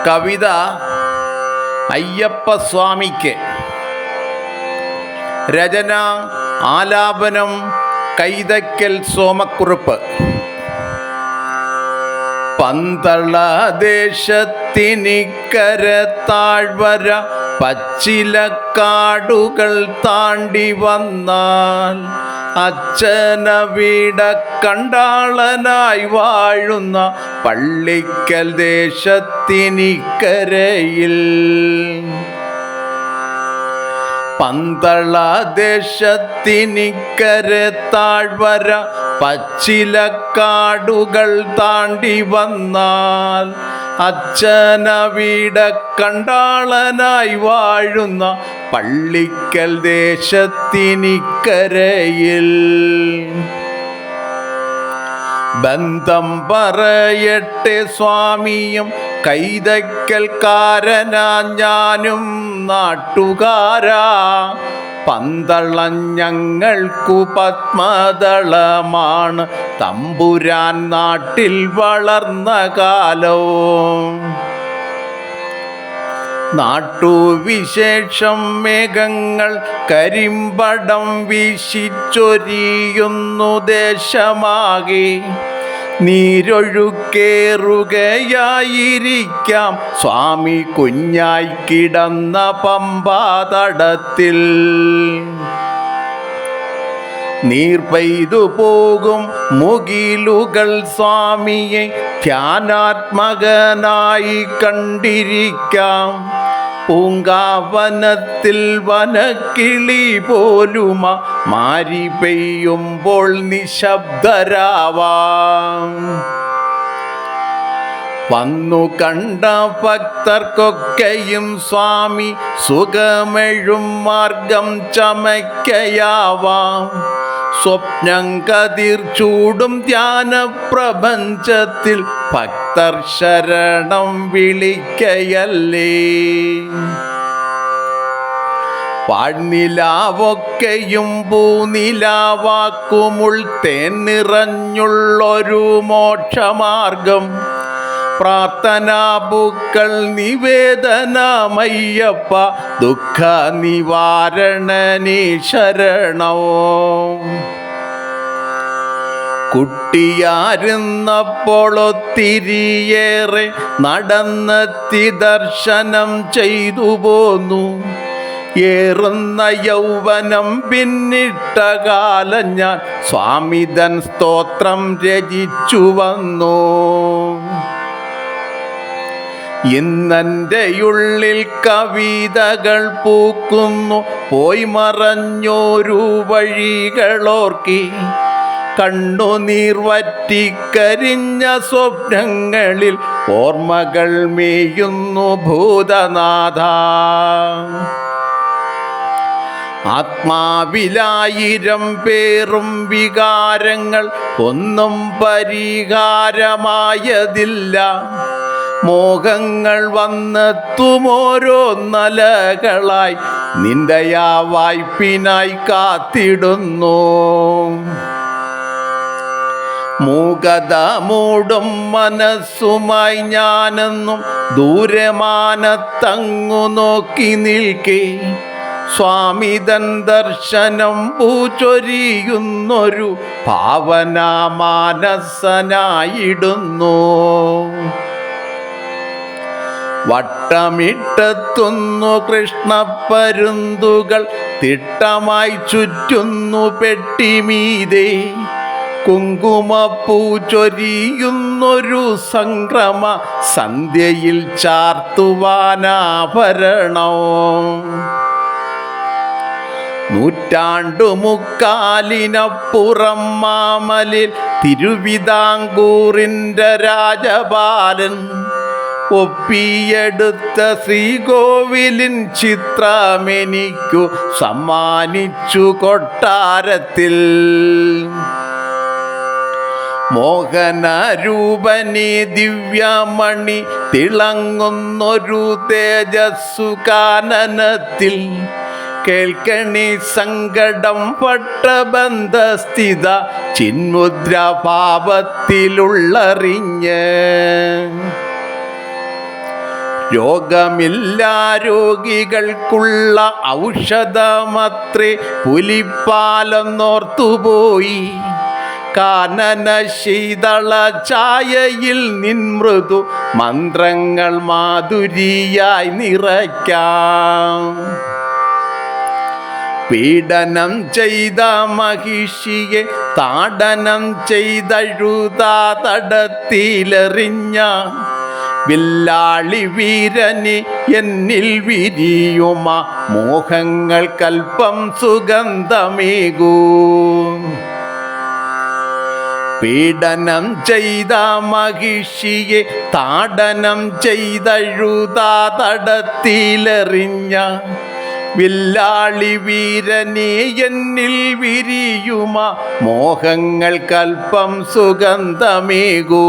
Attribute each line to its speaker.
Speaker 1: കവിത അയ്യപ്പസ്വാമിക്ക്. രചന ആലാപനം കൈതയ്ക്കൽ സോമക്കുറുപ്പ്. പന്തളദേശത്തിനിക്കര താഴ്വര പച്ചിലക്കാടുകൾ താണ്ടി വന്നാൽ അച്ഛനവിട കണ്ടാളനായി വാഴുന്ന പള്ളിക്കൽ ദേശത്തിനിക്കരയിൽ. പന്തളദേശത്തിനിക്കര താഴ്വര പച്ചിലക്കാടുകൾ താണ്ടി വന്നാൽ അച്ഛനവിട കണ്ടാളനായി വാഴുന്ന പള്ളിക്കൽ ദേശത്തിനിക്കരയിൽ. ബന്ധം പറയട്ടെ സ്വാമിയും കൈതയ്ക്കൽക്കാരനാ ഞാനും നാട്ടുകാരാ. പന്തളം ഞങ്ങൾക്കു പത്മദളമാണ്, തമ്പുരാൻ നാട്ടിൽ വളർന്ന കാലവും. നാട്ടുവിശേഷം മേഘങ്ങൾ കരിമ്പടം വീശിച്ചൊരിയുന്നു ദേശമാകെ. നീരൊഴുക്കേറുകയായിരിക്കാം സ്വാമി കുഞ്ഞായി കിടന്ന പമ്പാതടത്തിൽ. നീർ പെയ്തു പോകും മുകിലുകൾ സ്വാമിയെ ധ്യാനാത്മകനായി കണ്ടിരിക്കാം. പൂങ്കാവനത്തിൽ വനക്കിളി പോലുമ മാരി പെയ്യുമ്പോൾ നിശബ്ദരാവാം. വന്നു കണ്ട ഭക്തർക്കൊക്കെയും സ്വാമി സുഖമെഴും മാർഗം ചമയ്ക്കയാവാം. സ്വപ്നം കതിർ ചൂടും ധ്യാനപ്രപഞ്ചത്തിൽ ഭക്തർ ശരണം വിളിക്കയല്ലേ. പാഴ്നിലാവൊക്കെയും പൂനിലാവാക്കുമുൾ തേൻ നിറഞ്ഞുള്ളൊരു മോക്ഷമാർഗം. പ്രാർത്ഥനാപൂക്കൾ നിവേദനമയ്യപ്പ ദുഃഖ നിവാരണനീ ശരണവും. കുട്ടിയായിരുന്നപ്പോൾ ഒത്തിരിയേറെ നടന്നെത്തി ദർശനം ചെയ്തു പോന്നു. ഏറുന്ന യൗവനം പിന്നിട്ട കാലം ഞാൻ സ്വാമിതൻ സ്തോത്രം രചിച്ചു വന്നു. ഇന്നെൻ്റെ ഉള്ളിൽ കവിതകൾ പൂക്കുന്നു, പോയി മറഞ്ഞോരു വഴികളോർക്കി. കണ്ണുനീർ വറ്റിക്കരിഞ്ഞ സ്വപ്നങ്ങളിൽ ഓർമ്മകൾ മേയുന്നു ഭൂതനാഥ. ആത്മാവിലായിരം പേറും വികാരങ്ങൾ ഒന്നും പരിഹാരമായതില്ല. മോഹങ്ങൾ വന്നെത്തുമോരോ നലകളായി നിന്റെയാ വായ്പിനായി കാത്തിടുന്നു. മൂകത മൂടും മനസ്സുമായി ഞാനെന്നും ദൂരമാനത്തങ്ങു നോക്കി നിൽക്കേ. സ്വാമിതൻ ദർശനം പൂച്ചൊരിയുന്നൊരു ഭാവനാ മാനസനായിടുന്നു. വട്ടമിട്ടെത്തുന്നു കൃഷ്ണപ്പരുന്തുകൾ, തിട്ടമായി ചുറ്റുന്നു പെട്ടിമീതെ. കുങ്കുമപ്പൂ ചൊരിയുന്നൊരു സംക്രമ സന്ധ്യയിൽ ചാർത്തുവാനാഭരണം. നൂറ്റാണ്ടുമുക്കാലിനപ്പുറം മാമലിൽ തിരുവിതാംകൂറിൻ്റെ രാജപാലൻ ഒപ്പിയെടുത്ത ശ്രീകോവിലിൻ ചിത്രമെനിക്കു സമ്മാനിച്ചു കൊട്ടാരത്തിൽ. മോഹനരൂപനീ ദിവ്യമണി തിളങ്ങുന്നൊരു തേജസ്സു കാനനത്തിൽ. കേൾക്കണി സങ്കടം പട്ടബന്ധസ്ഥിത ചിന്മുദ്രാഭാവത്തിലുള്ളറിഞ്ഞ്. രോഗമില്ലാ രോഗികൾക്കുള്ള ഔഷധമത്രേ പുലിപ്പാലെന്നോർത്തുപോയി. കാനന ശീതള ഛായയിൽ നിൻ മൃദു മന്ത്രങ്ങൾ മാധുരിയായി നിറയ്ക്കാം. പീഡനം ചെയ്ത മഹിഷിയെ താടനം ചെയ്തഴുതാ തടത്തിലെറിഞ്ഞ വില്ലാളി വീരനെ എന്നിൽ വിരിയുമ മോഹങ്ങൾക്കൽപ്പം സുഗന്ധമേകൂ. പീഡനം ചെയ്ത മഹിഷിയെ താടനം ചെയ്തഴുതാ തടത്തിലെറിഞ്ഞ വില്ലാളി വീരനെ എന്നിൽ വിരിയുമ മോഹങ്ങൾക്കൽപ്പം സുഗന്ധമേകൂ.